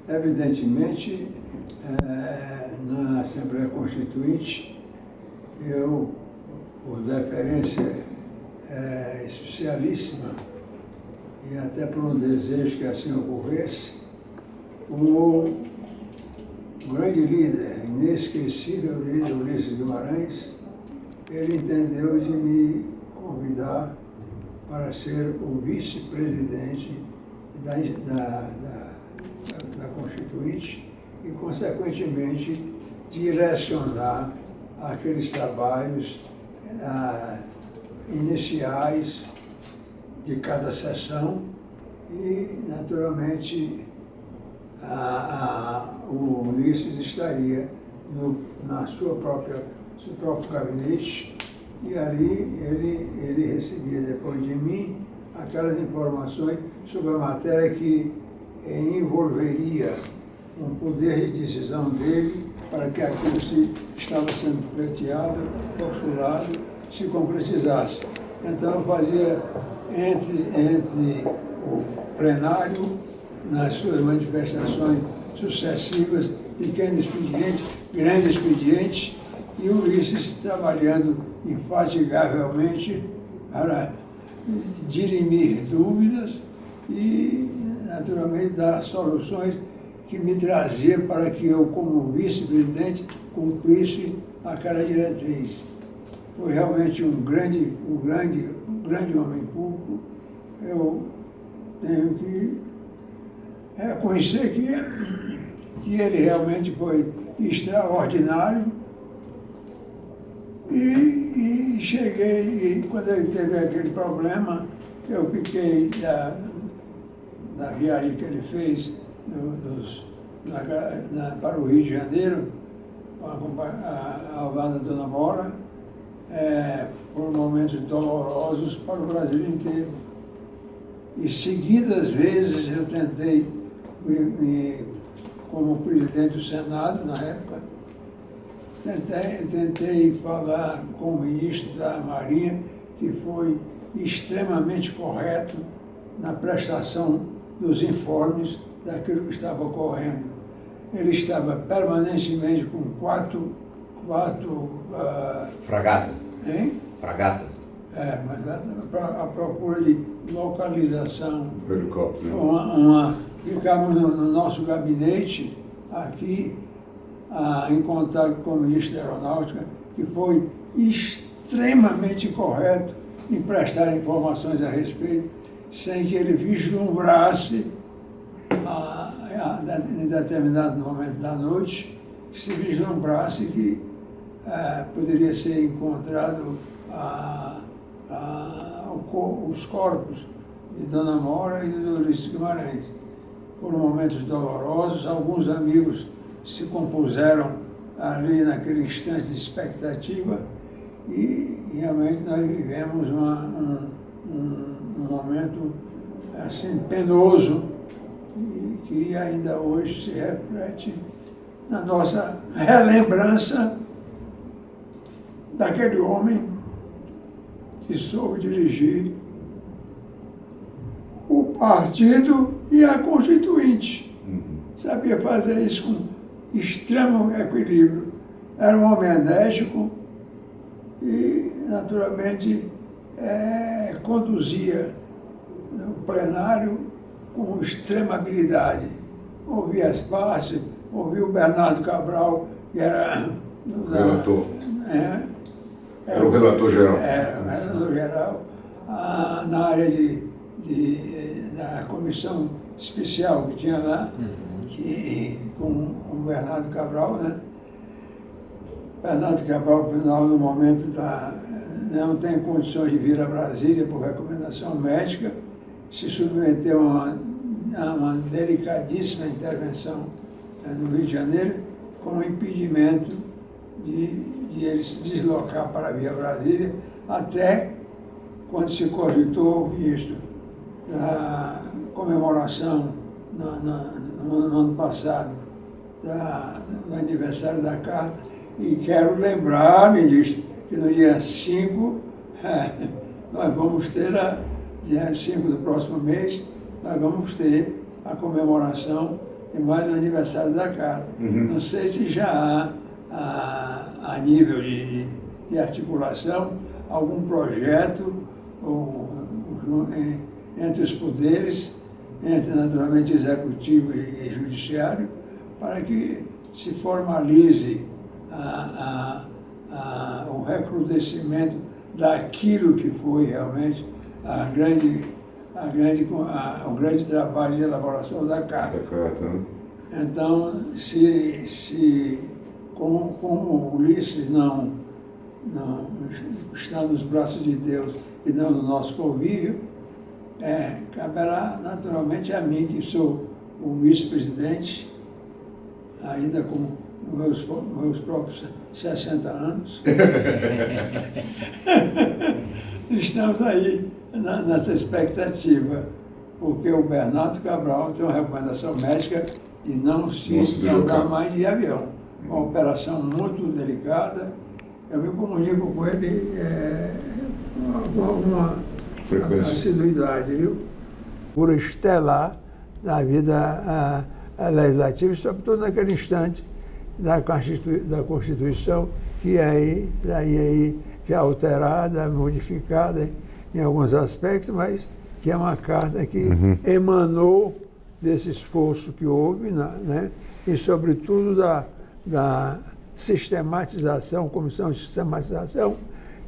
Evidentemente, na Assembleia Constituinte, eu, por deferência especialíssima, e até por um desejo que assim ocorresse, o grande líder, inesquecível líder Ulisses Guimarães, ele entendeu de me convidar para ser o vice-presidente da Constituinte e, consequentemente, direcionar aqueles trabalhos iniciais de cada sessão e, naturalmente, o Ulisses estaria seu próprio gabinete e ali ele recebia, depois de mim, aquelas informações sobre a matéria que envolveria um poder de decisão dele para que aquilo que estava sendo pleiteado, postulado, se concretizasse. Então, eu fazia entre o plenário, nas suas manifestações sucessivas, pequenos expedientes, grandes expedientes, e o Ulisses trabalhando infatigavelmente para dirimir dúvidas e, naturalmente, dar soluções que me trazia para que eu, como vice-presidente, cumprisse aquela diretriz. Foi realmente um grande homem público. Eu tenho que reconhecer que ele realmente foi extraordinário. E cheguei, e quando ele teve aquele problema, eu fiquei na viagem que ele fez para o Rio de Janeiro, ao lado da Dona Mora, foram momentos dolorosos para o Brasil inteiro. E seguidas vezes eu tentei, como presidente do Senado na época, tentei falar com o ministro da Marinha, que foi extremamente correto na prestação dos informes daquilo que estava ocorrendo. Ele estava permanentemente com quatro fragatas. Hein? Fragatas. Mas a procura de localização. Helicóptero. Ficamos no nosso gabinete aqui, em contato com o ministro da Aeronáutica, que foi extremamente correto em prestar informações a respeito, sem que ele vislumbrasse, em determinado momento da noite, se vislumbrasse que poderia ser encontrado os corpos de Dona Mora e do Ulisses Guimarães. Foram momentos dolorosos, alguns amigos se compuseram ali naquele instante de expectativa e realmente nós vivemos um momento assim penoso e que ainda hoje se reflete na nossa relembrança daquele homem que soube dirigir o partido e a Constituinte. Sabia fazer isso com extremo equilíbrio. Era um homem enérgico e, naturalmente, conduzia o plenário com extrema habilidade. Ouvia as partes, ouvia o Bernardo Cabral, que era relator. Era o relator geral. Era o relator geral. Na área da comissão especial que tinha lá, com o Bernardo Cabral, né? Bernardo Cabral, no final do momento, não tem condições de vir a Brasília por recomendação médica, se submeteu a uma delicadíssima intervenção no Rio de Janeiro, com impedimento de ele se deslocar para vir a Brasília, até quando se cogitou isto, da comemoração no ano passado, do aniversário da Carta. E quero lembrar, ministro, que no dia 5, nós vamos ter, dia 5 do próximo mês, nós vamos ter a comemoração e mais o aniversário da casa. Não sei se já há, a nível de articulação, algum projeto entre os poderes, entre naturalmente executivo e judiciário, para que se formalize o recrudescimento daquilo que foi realmente o grande trabalho de elaboração da carta. Então, como Ulisses não está nos braços de Deus e não no nosso convívio, caberá naturalmente a mim, que sou o vice-presidente, ainda com meus próprios 60 anos. Estamos aí nessa expectativa, porque o Bernardo Cabral tem uma recomendação médica de não se andar mais de avião. Uma operação muito delicada. Eu me comunico com ele com alguma assiduidade, viu? Por estelar da vida legislativa, sobretudo naquele instante da Constituição, que aí já alterada, modificada em alguns aspectos, mas que é uma carta que emanou desse esforço que houve, né? E sobretudo da sistematização, comissão de sistematização,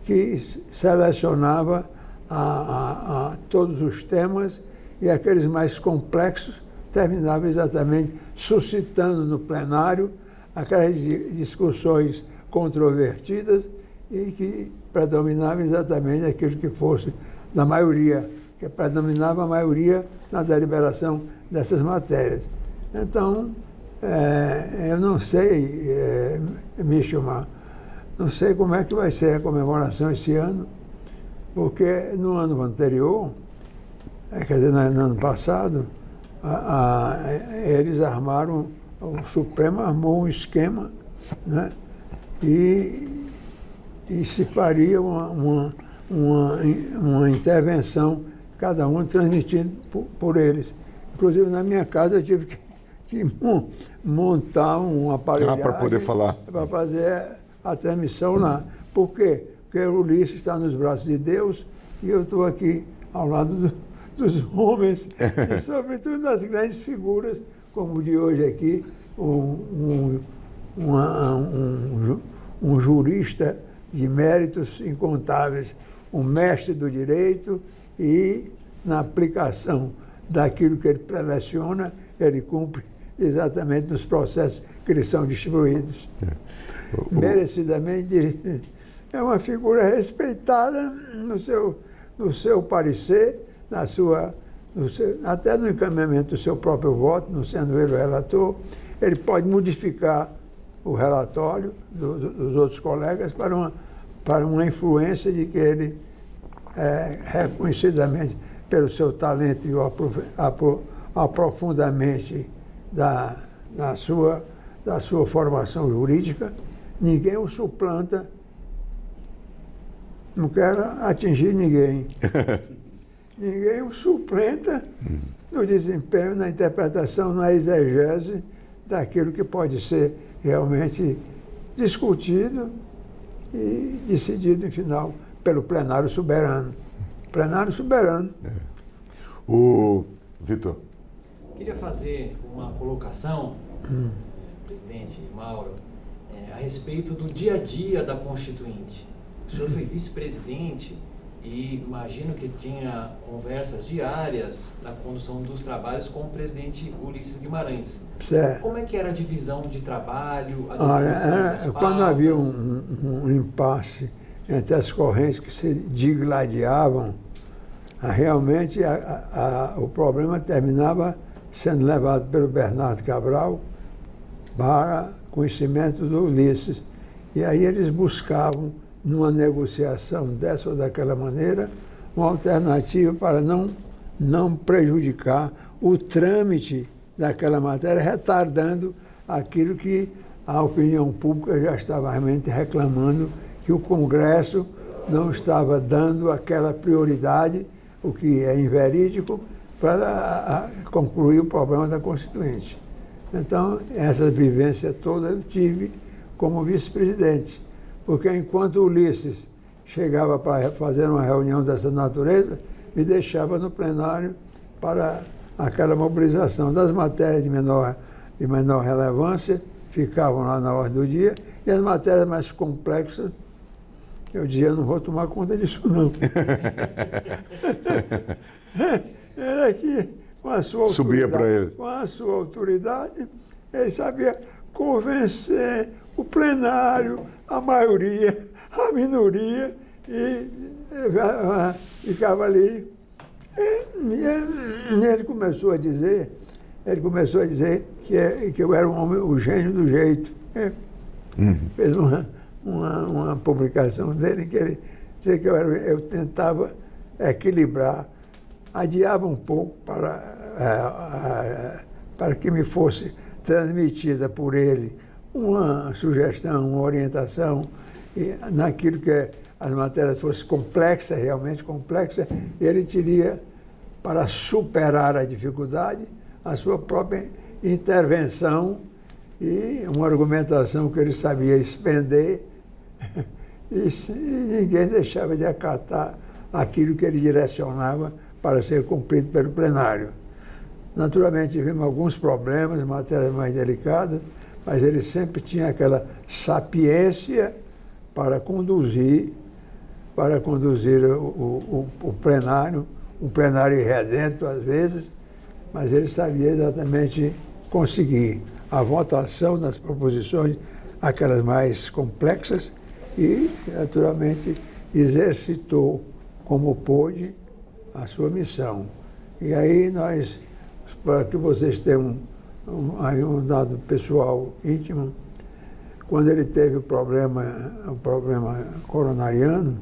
que selecionava a todos os temas, e aqueles mais complexos terminavam exatamente suscitando no plenário aquelas discussões controvertidas e que predominavam exatamente aquilo que fosse da maioria, que predominava a maioria na deliberação dessas matérias. Então, eu não sei, Michel, não sei como é que vai ser a comemoração esse ano, porque no ano anterior, quer dizer, no ano passado, eles armaram, o Supremo armou um esquema, né? E se faria uma intervenção, cada um transmitido por eles. Inclusive, na minha casa, eu tive que montar um aparelho para poder falar. Para fazer a transmissão lá. Por quê? Porque o Ulisses está nos braços de Deus e eu estou aqui ao lado dos homens e, sobretudo, das grandes figuras, como o de hoje aqui, um jurista de méritos incontáveis, um mestre do direito, e, na aplicação daquilo que ele preleciona, ele cumpre exatamente nos processos que lhes são distribuídos. Merecidamente, é uma figura respeitada no seu parecer, até no encaminhamento do seu próprio voto, não sendo ele o relator. Ele pode modificar o relatório dos outros colegas para uma influência de que ele, reconhecidamente pelo seu talento e o aprofundamento da sua formação jurídica, ninguém o suplanta. Não quero atingir ninguém. Ninguém o suplanta no desempenho, na interpretação, na exegese daquilo que pode ser realmente discutido e decidido, em final, pelo plenário soberano. Plenário soberano. O Vitor. Queria fazer uma colocação, presidente Mauro, a respeito do dia a dia da Constituinte. O senhor foi vice-presidente e imagino que tinha conversas diárias na condução dos trabalhos com o presidente Ulisses Guimarães. Certo. Como é que era a divisão de trabalho, a definição quando havia um impasse entre as correntes que se digladiavam, realmente o problema terminava sendo levado pelo Bernardo Cabral para conhecimento do Ulisses. E aí eles buscavam, numa negociação dessa ou daquela maneira, uma alternativa para não prejudicar o trâmite daquela matéria, retardando aquilo que a opinião pública já estava realmente reclamando, que o Congresso não estava dando aquela prioridade, o que é inverídico, para concluir o problema da Constituinte. Então, essa vivência toda eu tive como vice-presidente, porque enquanto Ulisses chegava para fazer uma reunião dessa natureza, me deixava no plenário para aquela mobilização das matérias de menor relevância, ficavam lá na ordem do dia, e as matérias mais complexas, eu dizia, não vou tomar conta disso não. Era que, com a sua Subia para ele. com a sua autoridade, ele sabia convencer o plenário, a maioria, a minoria, e ficava ali. E ele começou a dizer que eu era um homem, o gênio do jeito. Fez uma publicação dele que ele dizia que eu tentava equilibrar, adiava um pouco para que me fosse transmitida por ele uma sugestão, uma orientação, e naquilo que as matérias fossem complexas, realmente complexas, ele teria, para superar a dificuldade, a sua própria intervenção e uma argumentação que ele sabia expender, e ninguém deixava de acatar aquilo que ele direcionava para ser cumprido pelo plenário. Naturalmente, tivemos alguns problemas, matérias mais delicadas, mas ele sempre tinha aquela sapiência para conduzir o plenário, um plenário irredento às vezes, mas ele sabia exatamente conseguir a votação das proposições, aquelas mais complexas, e, naturalmente, exercitou como pôde a sua missão. E aí nós, para que vocês tenham um dado pessoal íntimo, quando ele teve o problema coronariano,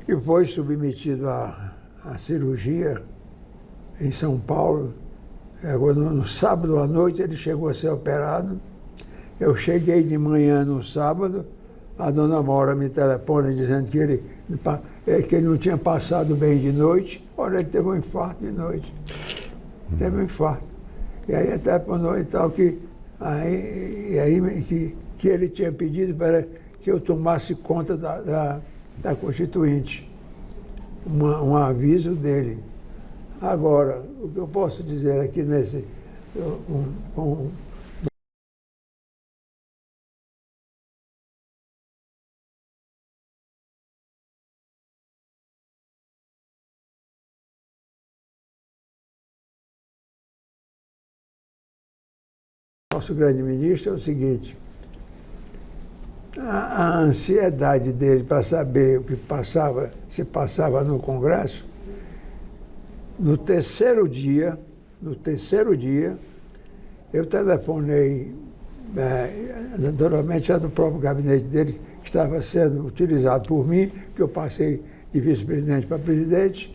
e foi submetido à cirurgia em São Paulo, no sábado à noite ele chegou a ser operado. Eu cheguei de manhã no sábado, a dona Maura me telefona dizendo que ele não tinha passado bem de noite. Olha, ele teve um infarto de noite. Teve um infarto. E aí telefonou e tal, que ele tinha pedido para que eu tomasse conta da Constituinte. Um aviso dele. Agora, o que eu posso dizer aqui nesse... Nosso grande ministro é o seguinte: a ansiedade dele para saber o que se passava no Congresso, no terceiro dia, eu telefonei, naturalmente já do próprio gabinete dele, que estava sendo utilizado por mim, que eu passei de vice-presidente para presidente,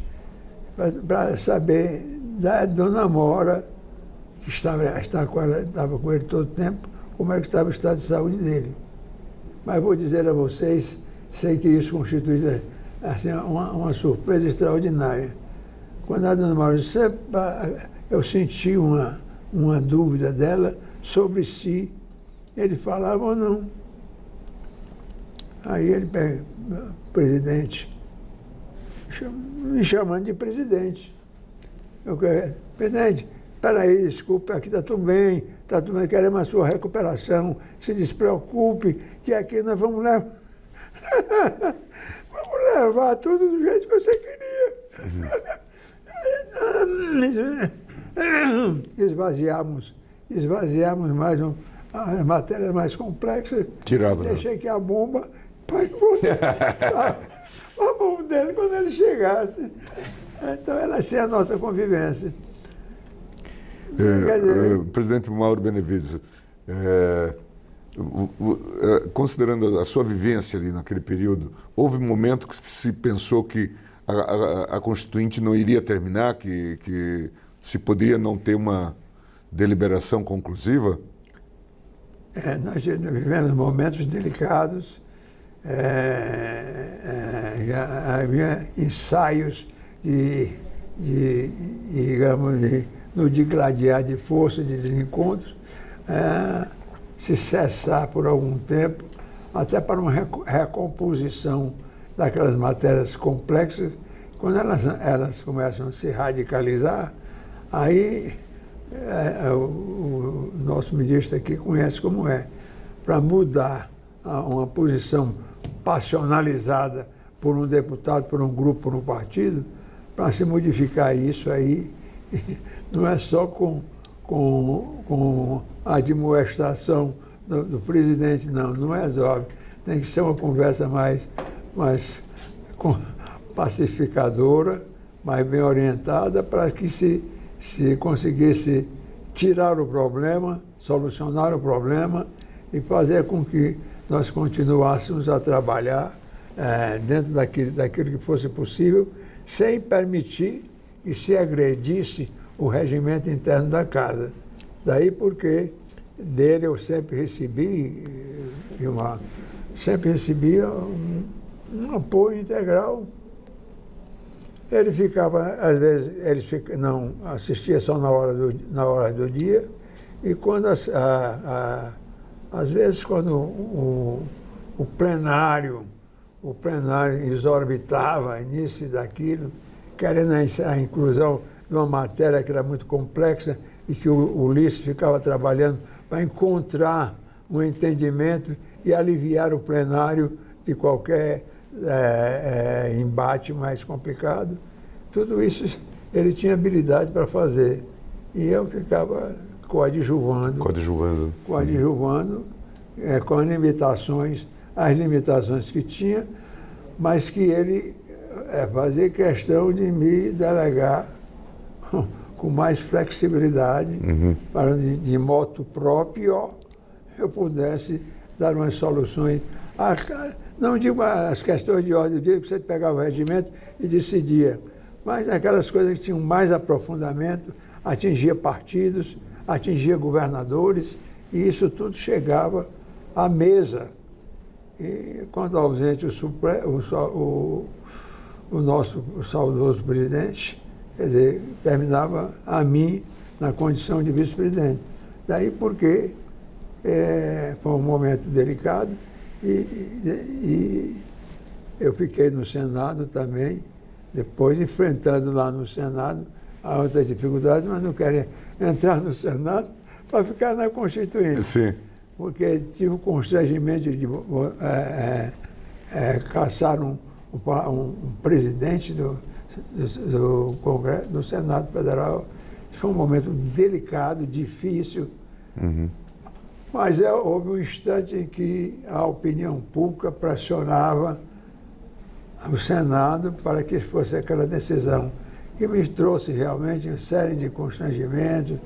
para saber da dona Mora, que estava com ele todo o tempo, como é que estava o estado de saúde dele. Mas vou dizer a vocês, sei que isso constitui assim, uma surpresa extraordinária. Quando a dona Maura disse, eu senti uma dúvida dela sobre se ele falava ou não. Aí ele, presidente, me chamando de presidente. Presidente, peraí, desculpe, aqui está tudo bem, queremos a sua recuperação, se despreocupe, que aqui nós vamos levar tudo do jeito que você queria. Esvaziamos mais as matérias mais complexas. Tirava. Deixei que a bomba a bomba dele quando ele chegasse. Então era assim a nossa convivência. Presidente Mauro Benevides, considerando a sua vivência ali naquele período, houve um momento que se pensou que a Constituinte não iria terminar, que se poderia não ter uma deliberação conclusiva? Nós vivemos momentos delicados, já havia ensaios de no digladiar de força, de desencontros, se cessar por algum tempo, até para uma recomposição daquelas matérias complexas. Quando elas começam a se radicalizar, aí o nosso ministro aqui conhece como é. Para mudar uma posição passionalizada por um deputado, por um grupo, por um partido, para se modificar isso aí, não é só com a admoestação do presidente, não resolve. Tem que ser uma conversa mais pacificadora, mais bem orientada, para que se conseguisse tirar o problema, solucionar o problema e fazer com que nós continuássemos a trabalhar dentro daquilo que fosse possível, sem permitir que se agredisse o regimento interno da casa. Daí porque dele eu sempre recebi um apoio integral. Ele ficava, às vezes, não assistia só na hora do dia, e quando às vezes quando o plenário exorbitava nisso e daquilo, querendo a inclusão de uma matéria que era muito complexa e que o Ulisses ficava trabalhando para encontrar um entendimento e aliviar o plenário de qualquer embate mais complicado. Tudo isso ele tinha habilidade para fazer. E eu ficava coadjuvando com as limitações que tinha, mas que ele fazia questão de me delegar com mais flexibilidade, para de modo próprio eu pudesse dar umas soluções. Não digo as questões de ordem do dia, que você pegava o regimento e decidia, mas aquelas coisas que tinham mais aprofundamento, atingia partidos, atingia governadores, e isso tudo chegava à mesa. E quando ausente o nosso saudoso presidente, quer dizer, terminava a mim na condição de vice-presidente. Daí porque foi um momento delicado, e eu fiquei no Senado também, depois enfrentando lá no Senado outras dificuldades, mas não queria entrar no Senado para ficar na Constituinte. Sim. Porque tive o constrangimento de caçar um presidente do Congresso, do Senado Federal. Foi um momento delicado, difícil. Mas houve um instante em que a opinião pública pressionava o Senado para que fosse aquela decisão, que me trouxe realmente uma série de constrangimentos,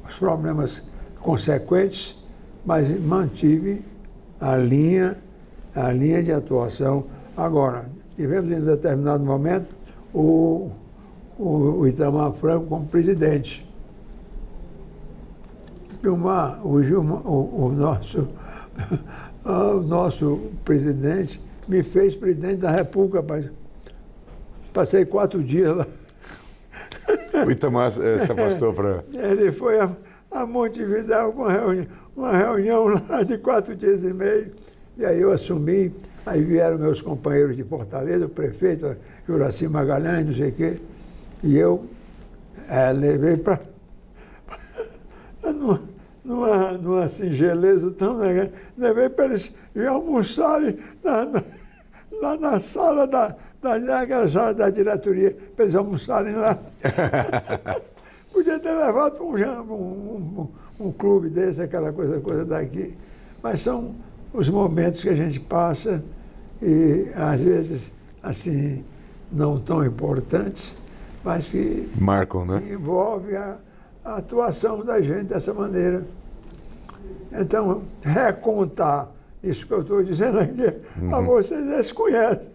os problemas consequentes, mas mantive a linha de atuação. Agora, tivemos em determinado momento o Itamar Franco como presidente. O nosso presidente me fez presidente da República, rapaz. Passei 4 dias lá. O Itamar se afastou para... Ele foi a Montevidéu com uma reunião lá de 4 dias e meio. E aí eu assumi, aí vieram meus companheiros de Fortaleza, o prefeito Juraci Magalhães, não sei o quê, e eu levei para... numa singeleza tão legal, levei para eles ir almoçarem lá na sala naquela sala da diretoria, para eles almoçarem lá. Podia ter levado para um clube desse, aquela coisa daqui. Mas são os momentos que a gente passa e, às vezes, assim, não tão importantes, mas que marcam, né? Envolve a atuação da gente dessa maneira. Então, recontar isso que eu estou dizendo aqui, a vocês, eles conhecem.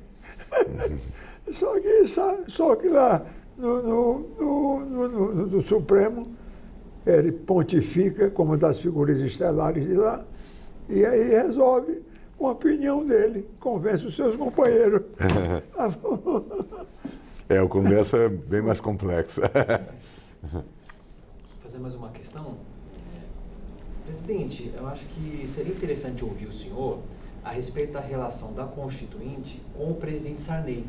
Só que lá no Supremo, ele pontifica como das figuras estelares de lá, e aí resolve com a opinião dele, convence os seus companheiros. O Congresso é bem mais complexo. Vou fazer mais uma questão. Presidente, eu acho que seria interessante ouvir o senhor a respeito da relação da Constituinte com o presidente Sarney.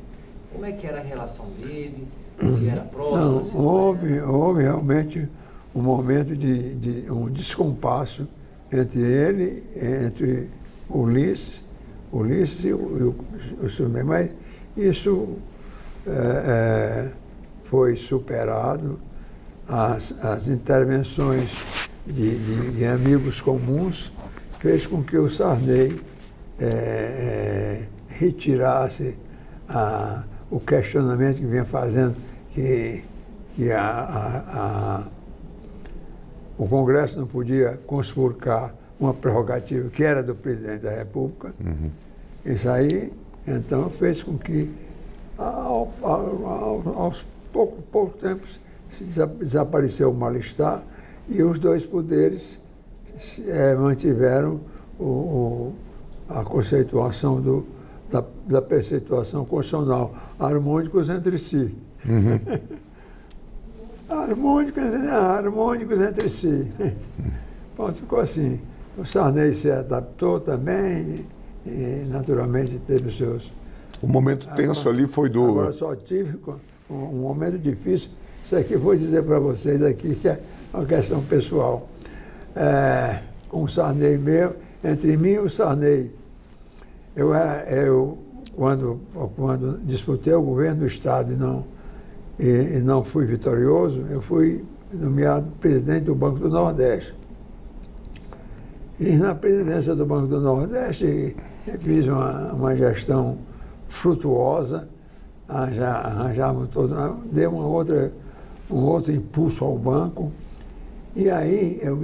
Como é que era a relação dele? Se era próximo? Não, houve realmente um momento de um descompasso entre ele, entre Ulisses e o Sarney, mas isso foi superado, as intervenções de amigos comuns fez com que o Sarney retirasse o questionamento que vinha fazendo que o Congresso não podia conspurcar uma prerrogativa que era do presidente da República. Uhum. Isso aí, então, fez com que, aos poucos tempos, desapareceu o mal-estar e os dois poderes mantiveram a conceituação da preceituação constitucional, harmônicos entre si. Uhum. harmônicos entre si. Pronto, ficou assim. O Sarney se adaptou também e naturalmente teve os seus... O momento tenso ali foi do... Agora só tive um momento difícil. Isso aqui eu vou dizer para vocês aqui, que é uma questão pessoal. Com o Sarney meu, entre mim e o Sarney, quando disputei o governo do Estado e não fui vitorioso, eu fui nomeado presidente do Banco do Nordeste. E na presidência do Banco do Nordeste, eu fiz uma gestão frutuosa, arranjamos deu um outro impulso ao banco, e aí eu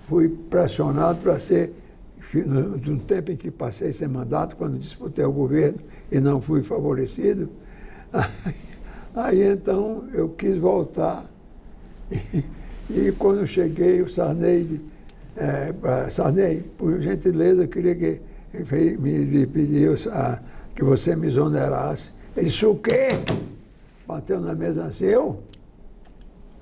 fui pressionado para ser, no tempo em que passei esse mandato, quando disputei o governo e não fui favorecido, aí então eu quis voltar. E quando cheguei, o Sarney, Sarney, por gentileza, eu queria que me pediu que você me exonerasse. Ele disse, o quê? Bateu na mesa assim, eu?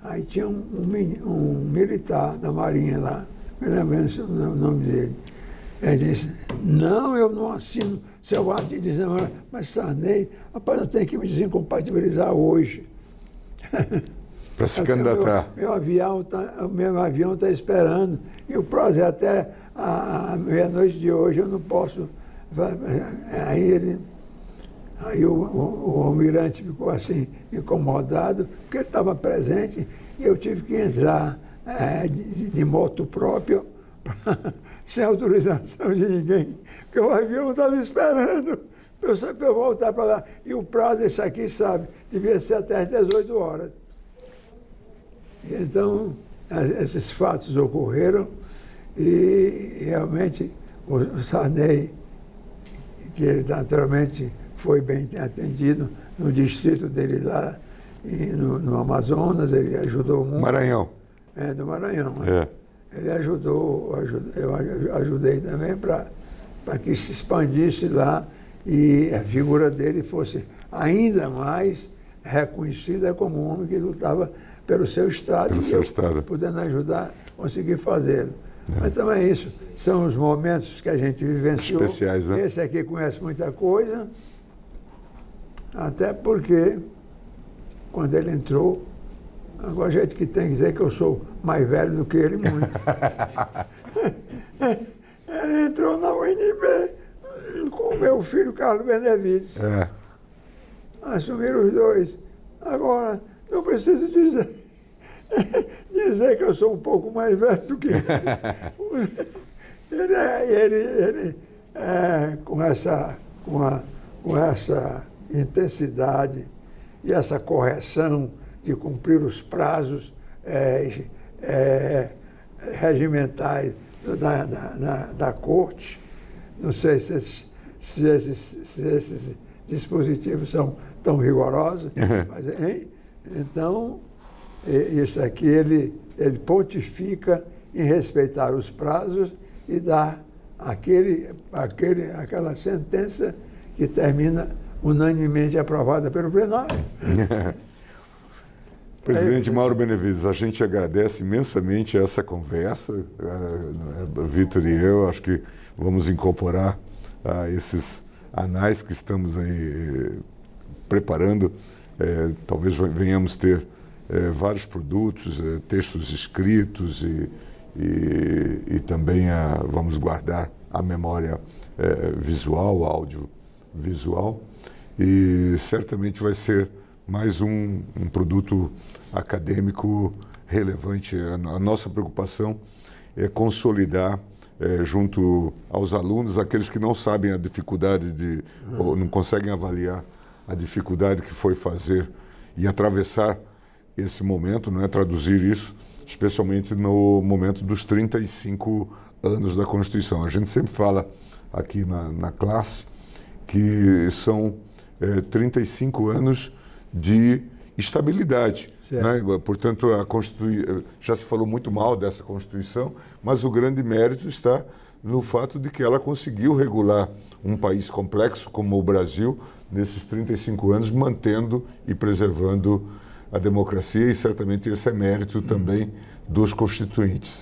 Aí tinha um militar da Marinha lá, me lembrando o nome dele. Ele disse, não, eu não assino seu ato de desonra, mas Sarney, rapaz, eu tenho que me desincompatibilizar hoje. Para se candidatar. Meu avião está esperando, e o prazo é até a meia-noite de hoje, eu não posso. Aí o almirante ficou assim, incomodado, porque ele estava presente, e eu tive que entrar de moto própria, sem autorização de ninguém, porque o avião estava esperando para eu voltar para lá. E o prazo, esse aqui, sabe, devia ser até às 18 horas. Então, esses fatos ocorreram e realmente o Sarney, que ele naturalmente foi bem atendido no distrito dele lá, no Amazonas, ele ajudou muito. Maranhão. Do Maranhão. Ele ajudou, eu ajudei também para que se expandisse lá e a figura dele fosse ainda mais reconhecida como um homem que lutava pelo seu Estado. Pelo seu Estado. Podendo ajudar, conseguir fazê-lo. Mas também isso, são os momentos que a gente vivenciou. Especiais, né? Esse aqui conhece muita coisa, até porque, quando ele entrou, agora a gente que tem que dizer que eu sou mais velho do que ele muito. Ele entrou na UNB com o meu filho Carlos Benevides. Assumiram os dois. Agora, não preciso dizer que eu sou um pouco mais velho do que ele. Ele com essa intensidade e essa correção de cumprir os prazos regimentais da Corte. Não sei se esses dispositivos são tão rigorosos, mas, então, isso aqui ele pontifica em respeitar os prazos e dar aquela sentença que termina unanimemente aprovada pelo plenário. Presidente Mauro Benevides, a gente agradece imensamente essa conversa. Vitor e eu, acho que vamos incorporar esses anais que estamos aí preparando. Talvez venhamos ter vários produtos, textos escritos e também vamos guardar a memória visual, audiovisual, e certamente vai ser mais um produto acadêmico relevante. A nossa preocupação é consolidar junto aos alunos, aqueles que não sabem a dificuldade ou não conseguem avaliar a dificuldade que foi fazer e atravessar esse momento, não é, traduzir isso, especialmente no momento dos 35 anos da Constituição. A gente sempre fala aqui na classe que são 35 anos de estabilidade, né? Portanto, já se falou muito mal dessa Constituição, mas o grande mérito está no fato de que ela conseguiu regular um país complexo como o Brasil nesses 35 anos, mantendo e preservando a democracia, e certamente esse é mérito também dos constituintes.